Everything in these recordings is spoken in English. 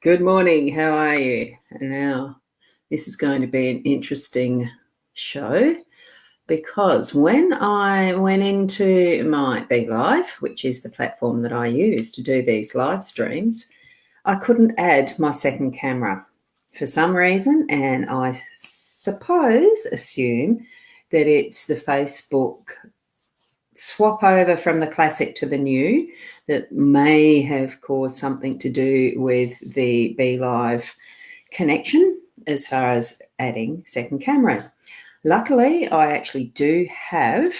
Good morning. How are you? Now, this is going to be an interesting show because when I went into my Be Live, which is the platform that I use to do these live streams, I couldn't add my second camera for some reason, and I assume that it's the Facebook swap over from the classic to the new that may have caused something to do with the Be Live connection as far as adding second cameras. Luckily, I actually do have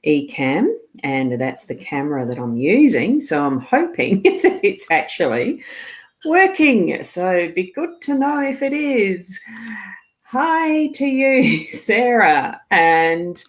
Ecamm, and that's the camera that I'm using. So I'm hoping that it's actually working. So it'd be good to know if it is. Hi to you, Sarah, and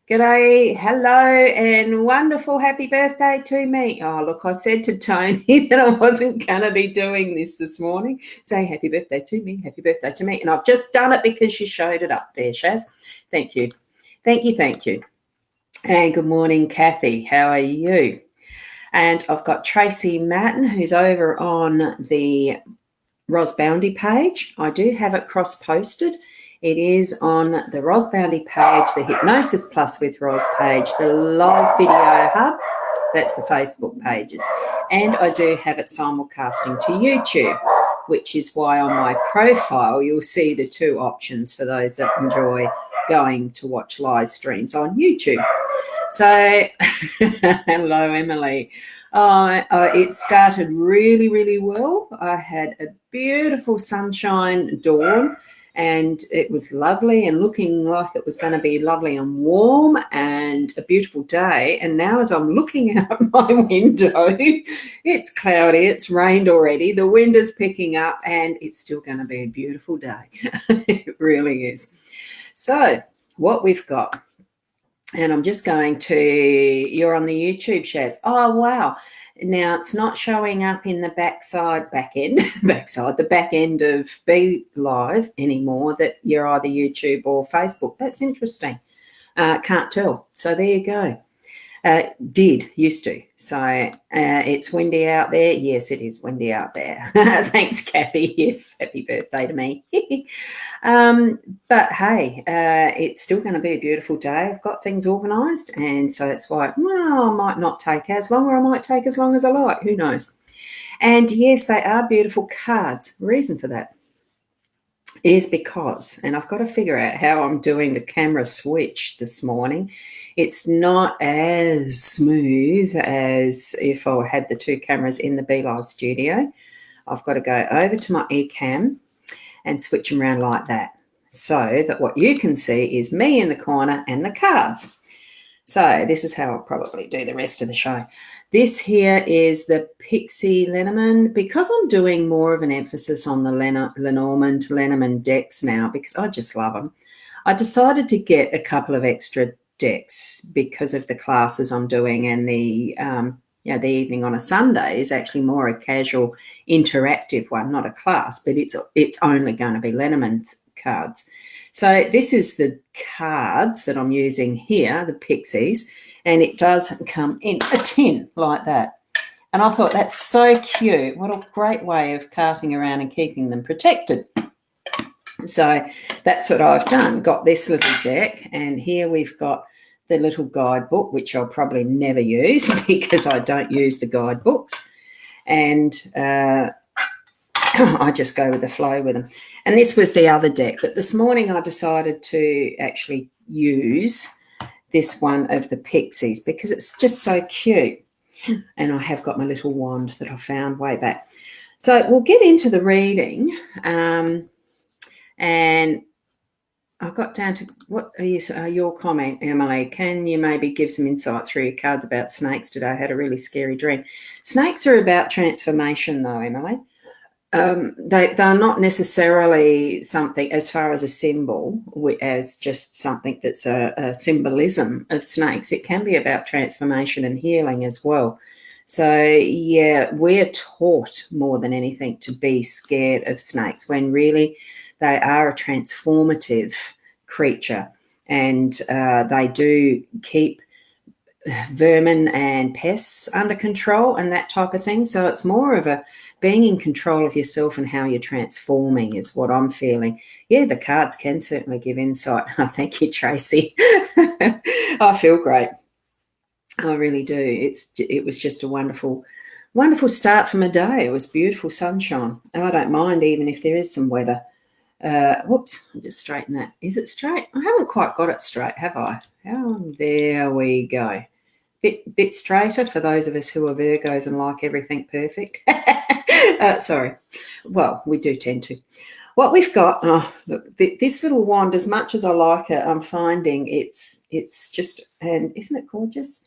g'day, hello, and wonderful happy birthday to me. Oh, look, I said to Tony that I wasn't going to be doing this morning. Say happy birthday to me, happy birthday to me. And I've just done it because you showed it up there, Shaz. Thank you. Thank you, thank you. And good morning, Kathy. How are you? And I've got Tracy Matten, who's over on the Ros Boundy page. I do have it cross-posted. It is on the Ros Boundy page, the Hypnosis Plus with Ros page, the Live Video Hub, that's the Facebook pages. And I do have it simulcasting to YouTube, which is why on my profile you'll see the two options for those that enjoy going to watch live streams on YouTube. So, hello, Emily. It started really, really well. I had a beautiful sunshine dawn, and it was lovely and looking like it was going to be lovely and warm and a beautiful day. And now as I'm looking out my window, it's cloudy, it's rained already, the wind is picking up, and it's still going to be a beautiful day. It really is. So what we've got, and I'm just going to, you're on the YouTube, Shaz. Oh, wow. Now, it's not showing up in the the back end of Be Live anymore, that you're either YouTube or Facebook. That's interesting. Can't tell. So there you go. Used to. So it's windy out there. Yes, it is windy out there. Thanks, Kathy. Yes, happy birthday to me. But hey, it's still going to be a beautiful day. I've got things organised, and so that's why, I might not take as long, or I might take as long as I like. Who knows? And yes, they are beautiful cards. The reason for that is because, and I've got to figure out how I'm doing the camera switch this morning. It's not as smooth as if I had the two cameras in the Be Live studio. I've got to go over to my Ecamm and switch them around like that, so that what you can see is me in the corner and the cards. So this is how I'll probably do the rest of the show. This here is the Pixie Lenormand, because I'm doing more of an emphasis on the Lenormand decks now, because I just love them. I decided to get a couple of extra decks because of the classes I'm doing, and the evening on a Sunday is actually more a casual, interactive one, not a class, but it's only going to be Lenormand cards. So this is the cards that I'm using here, the Pixies, and it does come in a tin like that. And I thought that's so cute. What a great way of carting around and keeping them protected. So that's what I've done. Got this little deck, and here we've got the little guidebook, which I'll probably never use because I don't use the guidebooks. And I just go with the flow with them. And this was the other deck. But this morning I decided to actually use this one of the Pixies because it's just so cute. And I have got my little wand that I found way back. So we'll get into the reading. And I got down to, what is your comment, Emily? Can you maybe give some insight through your cards about snakes today? I had a really scary dream. Snakes are about transformation, though, Emily. They're not necessarily something as far as a symbol, as just something that's a symbolism of snakes. It can be about transformation and healing as well. So, yeah, we're taught more than anything to be scared of snakes, when really they are a transformative creature, and they do keep vermin and pests under control and that type of thing. So it's more of a being in control of yourself and how you're transforming is what I'm feeling. Yeah, the cards can certainly give insight. Oh, thank you, Tracy. I feel great. I really do. It was just a wonderful start from a day. It was beautiful sunshine. And I don't mind even if there is some weather. Whoops, I'll just straighten that. Is it straight? I haven't quite got it straight, have I? Oh, there we go. Bit straighter for those of us who are Virgos and like everything perfect. Sorry. Well, we do tend to. What we've got, oh, look, this little wand, as much as I like it, I'm finding it's just, and isn't it gorgeous?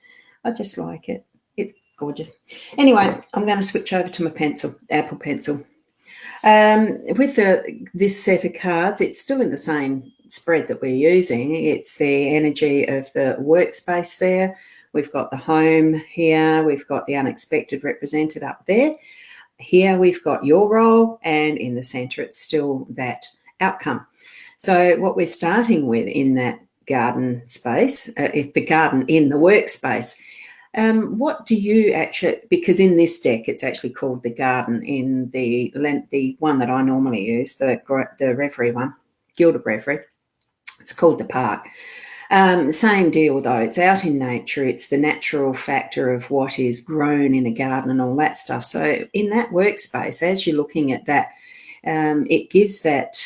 I just like it. It's gorgeous. Anyway, I'm going to switch over to my pencil, Apple Pencil. With this set of cards, it's still in the same spread that we're using. It's the energy of the workspace there. We've got the home here. We've got the unexpected represented up there. Here we've got your role, and in the centre it's still that outcome. So what we're starting with in that garden space, if the garden in the workspace, what do you actually, because in this deck it's actually called the garden, in the one that I normally use, the Reverie one, Gilded Reverie, it's called the park. Same deal though, it's out in nature, it's the natural factor of what is grown in a garden and all that stuff. So in that workspace, as you're looking at that, it gives that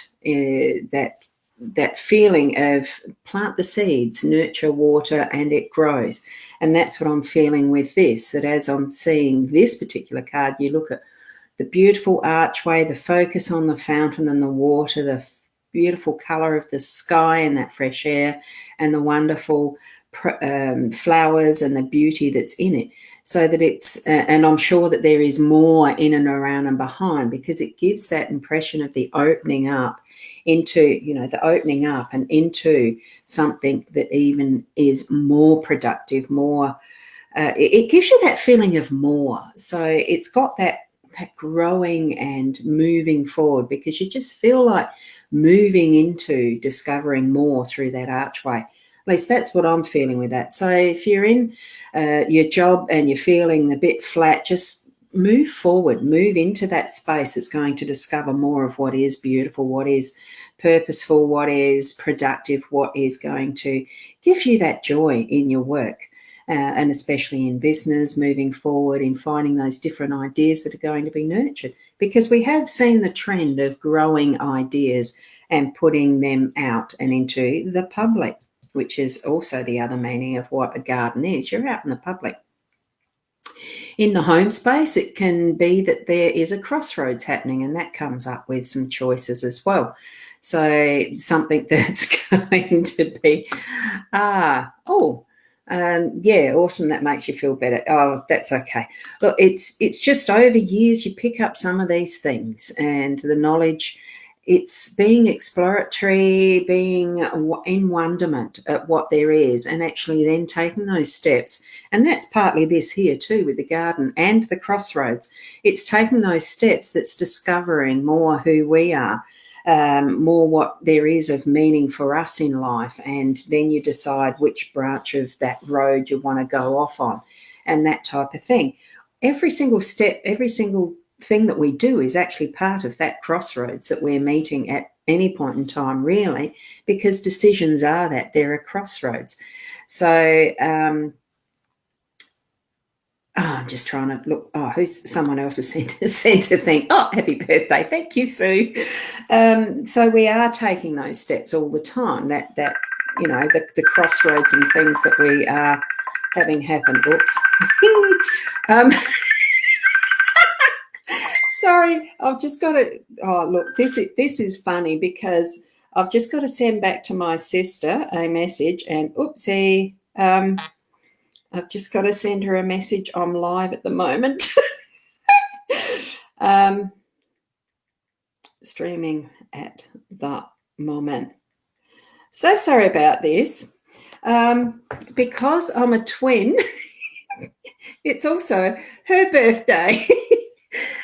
feeling of plant the seeds, nurture, water, and it grows. And that's what I'm feeling with this, that as I'm seeing this particular card, you look at the beautiful archway, the focus on the fountain and the water, the beautiful colour of the sky and that fresh air, and the wonderful flowers and the beauty that's in it. So that it's, and I'm sure that there is more in and around and behind, because it gives that impression of the opening up into, the opening up and into something that even is more productive, more, it gives you that feeling of more. So it's got that growing and moving forward, because you just feel like moving into discovering more through that archway. At least that's what I'm feeling with that. So if you're in your job and you're feeling a bit flat, just move forward, move into that space that's going to discover more of what is beautiful, what is purposeful, what is productive, what is going to give you that joy in your work. And especially in business, moving forward in finding those different ideas that are going to be nurtured, because we have seen the trend of growing ideas and putting them out and into the public, which is also the other meaning of what a garden is. You're out in the public. In the home space, it can be that there is a crossroads happening, and that comes up with some choices as well. So something that's going to be, yeah, awesome. That makes you feel better. Oh, that's okay. Look, it's just over years you pick up some of these things, and the knowledge, it's being exploratory, being in wonderment at what there is, and actually then taking those steps. And that's partly this here too with the garden and the crossroads. It's taking those steps that's discovering more who we are, more what there is of meaning for us in life, and then you decide which branch of that road you want to go off on, and that type of thing. Every single step, every single thing that we do is actually part of that crossroads that we're meeting at any point in time, really, because decisions are that they're a crossroads. So I'm just trying to look. Oh, who's someone else has sent a thing? Oh, happy birthday! Thank you, Sue. So we are taking those steps all the time. That the crossroads and things that we are having happen. Oops. Sorry, I've just got to. Oh, look, this is funny, because I've just got to send back to my sister a message, and oopsie. I've just got to send her a message. I'm live at the moment. Streaming at the moment. So sorry about this. Because I'm a twin, it's also her birthday.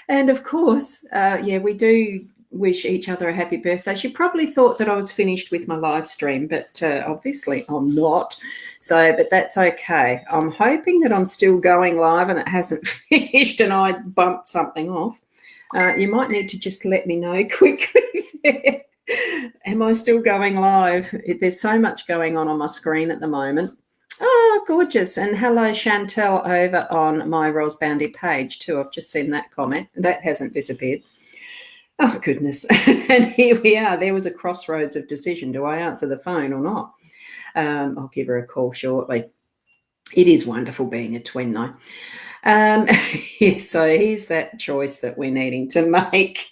And of course, we do wish each other a happy birthday. She probably thought that I was finished with my live stream, but obviously I'm not. So, but that's okay. I'm hoping that I'm still going live and it hasn't finished and I bumped something off. You might need to just let me know quickly there. Am I still going live? There's so much going on my screen at the moment. Oh, gorgeous. And hello, Chantel, over on my Ros Bounty page too. I've just seen that comment. That hasn't disappeared. Oh, goodness. And here we are. There was a crossroads of decision. Do I answer the phone or not? I'll give her a call shortly. It is wonderful being a twin, though. So here's that choice that we're needing to make.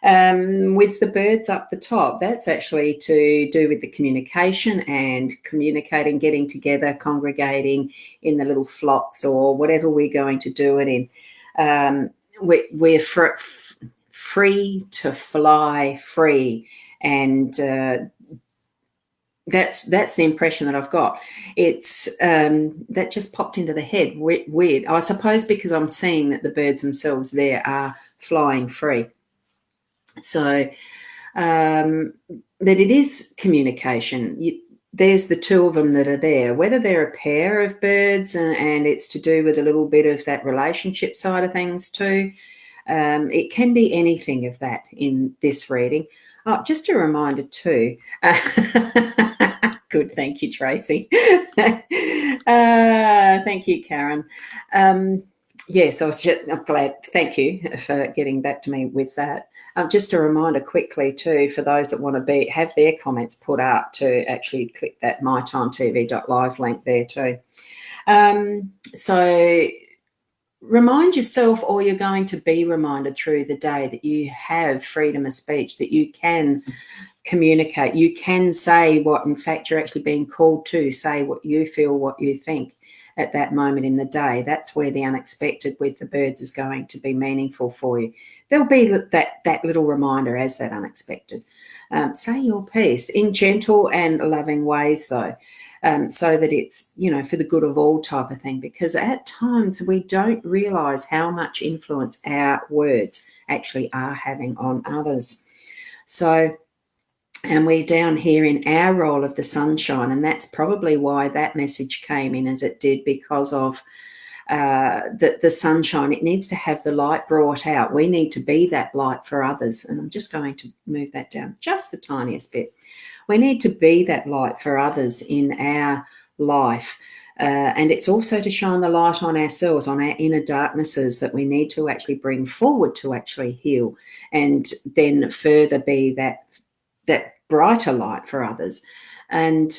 With the birds up the top, that's actually to do with the communication and communicating, getting together, congregating in the little flocks or whatever we're going to do it in. We're free to fly free, and that's the impression that I've got. It's that just popped into the head. Weird. I suppose because I'm seeing that the birds themselves there are flying free. So that it is communication. There's the two of them that are there, whether they're a pair of birds and it's to do with a little bit of that relationship side of things too. It can be anything of that in this reading. Oh, just a reminder too. Good, thank you, Tracy. Thank you, Karen. Yes, I'm glad. Thank you for getting back to me with that. Just a reminder quickly too, for those that want to have their comments put out, to actually click that mytimetv.live link there too. So remind yourself, or you're going to be reminded through the day, that you have freedom of speech, that you can communicate, you can say what in fact you're actually being called to say, what you feel, what you think at that moment in the day. That's where the unexpected with the birds is going to be meaningful for you. There'll be that little reminder as that unexpected. Say your piece in gentle and loving ways though. So that it's, for the good of all type of thing, because at times we don't realise how much influence our words actually are having on others. So, and we're down here in our role of the sunshine, and that's probably why that message came in as it did, because of the sunshine. It needs to have the light brought out. We need to be that light for others. And I'm just going to move that down just the tiniest bit. We need to be that light for others in our life. And it's also to shine the light on ourselves, on our inner darknesses that we need to actually bring forward to actually heal, and then further be that brighter light for others. And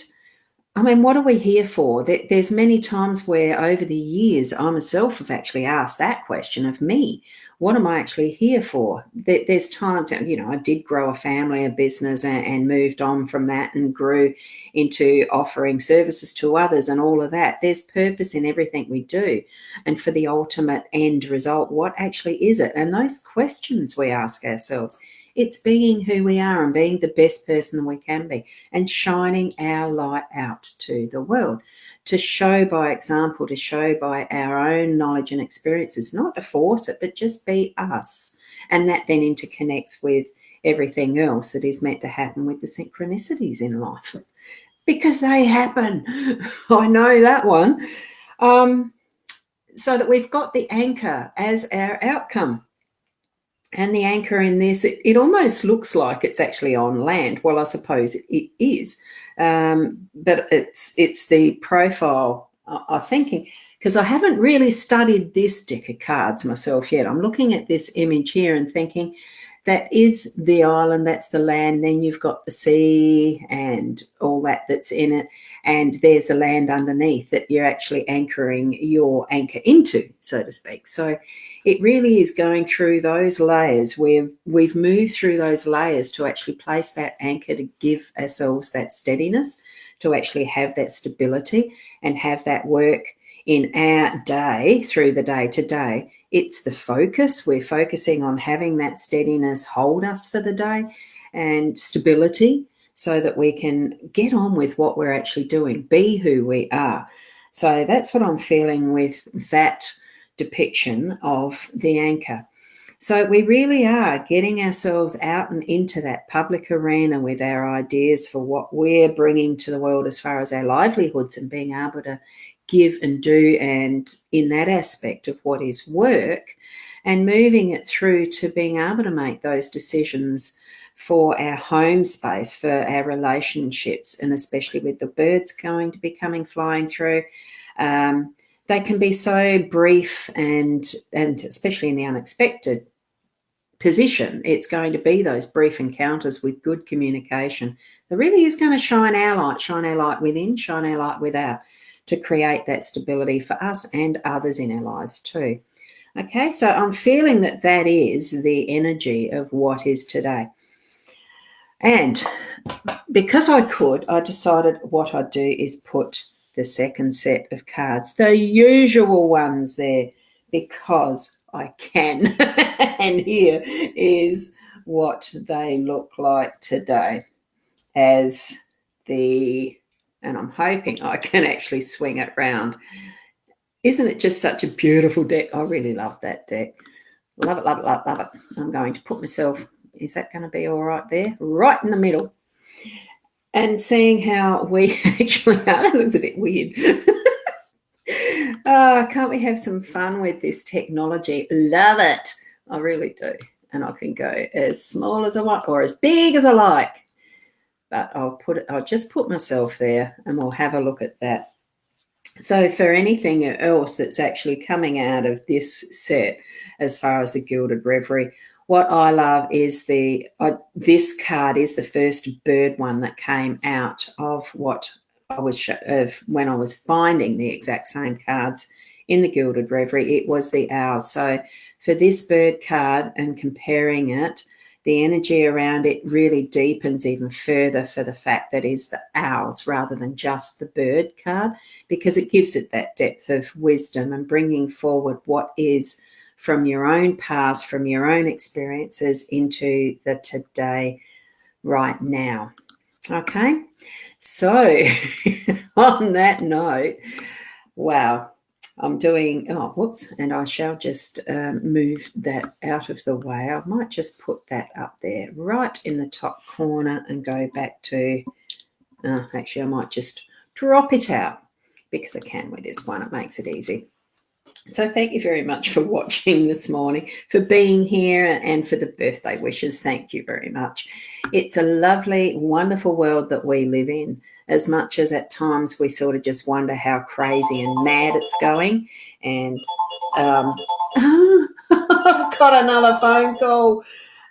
I mean, what are we here for? There's many times where over the years I myself have actually asked that question of me. What am I actually here for? There's times, I did grow a family, a business, and moved on from that and grew into offering services to others and all of that. There's purpose in everything we do. And for the ultimate end result, what actually is it? And those questions we ask ourselves, it's being who we are and being the best person we can be and shining our light out to the world, to show by example, to show by our own knowledge and experiences, not to force it, but just be us. And that then interconnects with everything else that is meant to happen with the synchronicities in life, because they happen. I know that one. So that we've got the anchor as our outcome. And the anchor in this, it almost looks like it's actually on land. Well, I suppose it is, but it's the profile. I'm thinking, because I haven't really studied this deck of cards myself yet. I'm looking at this image here and thinking, that is the island, that's the land. Then you've got the sea and all that's in it. And there's the land underneath that you're actually anchoring your anchor into, so to speak. So it really is going through those layers where we've moved through those layers to actually place that anchor, to give ourselves that steadiness, to actually have that stability and have that work in our day, through the day to day. It's the focus. We're focusing on having that steadiness hold us for the day and stability, so that we can get on with what we're actually doing, be who we are. So that's what I'm feeling with that depiction of the anchor. So we really are getting ourselves out and into that public arena with our ideas for what we're bringing to the world as far as our livelihoods, and being able to give and do, and in that aspect of what is work, and moving it through to being able to make those decisions for our home space, for our relationships, and especially with the birds going to be coming flying through. They can be so brief, and especially in the unexpected position, it's going to be those brief encounters with good communication that really is going to shine our light within, shine our light without, to create that stability for us and others in our lives too. Okay, so I'm feeling that that is the energy of what is today. And because I decided what I'd do is put the second set of cards, the usual ones there, because I can. And here is what they look like today as and I'm hoping I can actually swing it round. Isn't it just such a beautiful deck? I really love that deck. Love it, love it, love it, love it. I'm going to put myself, is that going to be all right there? Right in the middle. And seeing how we actually are. That looks a bit weird. Can't we have some fun with this technology? Love it. I really do. And I can go as small as I want or as big as I like. But I'll just put myself there and we'll have a look at that. So for anything else that's actually coming out of this set, as far as the Gilded Reverie, what I love is this card is the first bird one that came out of what I was when I was finding the exact same cards in the Gilded Reverie. It was the owl. So for this bird card and comparing it, the energy around it really deepens even further for the fact that it's the owls rather than just the bird card, because it gives it that depth of wisdom and bringing forward what is from your own past, from your own experiences into the today, right now. Okay, so on that note, wow, I'm doing, and I shall just move that out of the way. I might just put that up there right in the top corner and go back to, actually I might just drop it out because I can with this one. It makes it easy. So thank you very much for watching this morning, for being here, and for the birthday wishes. Thank you very much. It's a lovely, wonderful world that we live in, as much as at times we sort of just wonder how crazy and mad it's going. And I've got another phone call.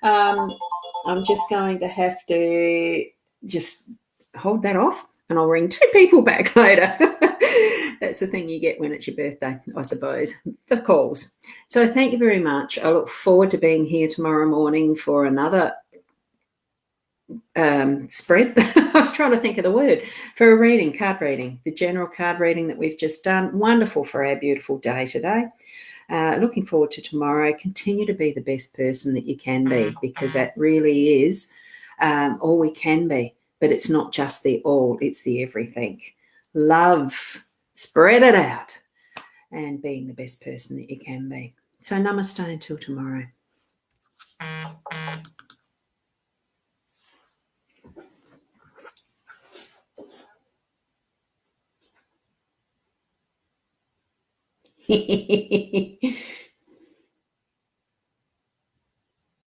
I'm just going to have to just hold that off, and I'll ring 2 people back later. That's the thing you get when it's your birthday, I suppose, the calls. So thank you very much. I look forward to being here tomorrow morning for another spread. I was trying to think of the word, for a reading, card reading, the general card reading that we've just done. Wonderful for our beautiful day today. Looking forward to tomorrow. Continue to be the best person that you can be, because that really is all we can be. But it's not just the all, it's the everything. Love, spread it out, and being the best person that you can be. So namaste until tomorrow.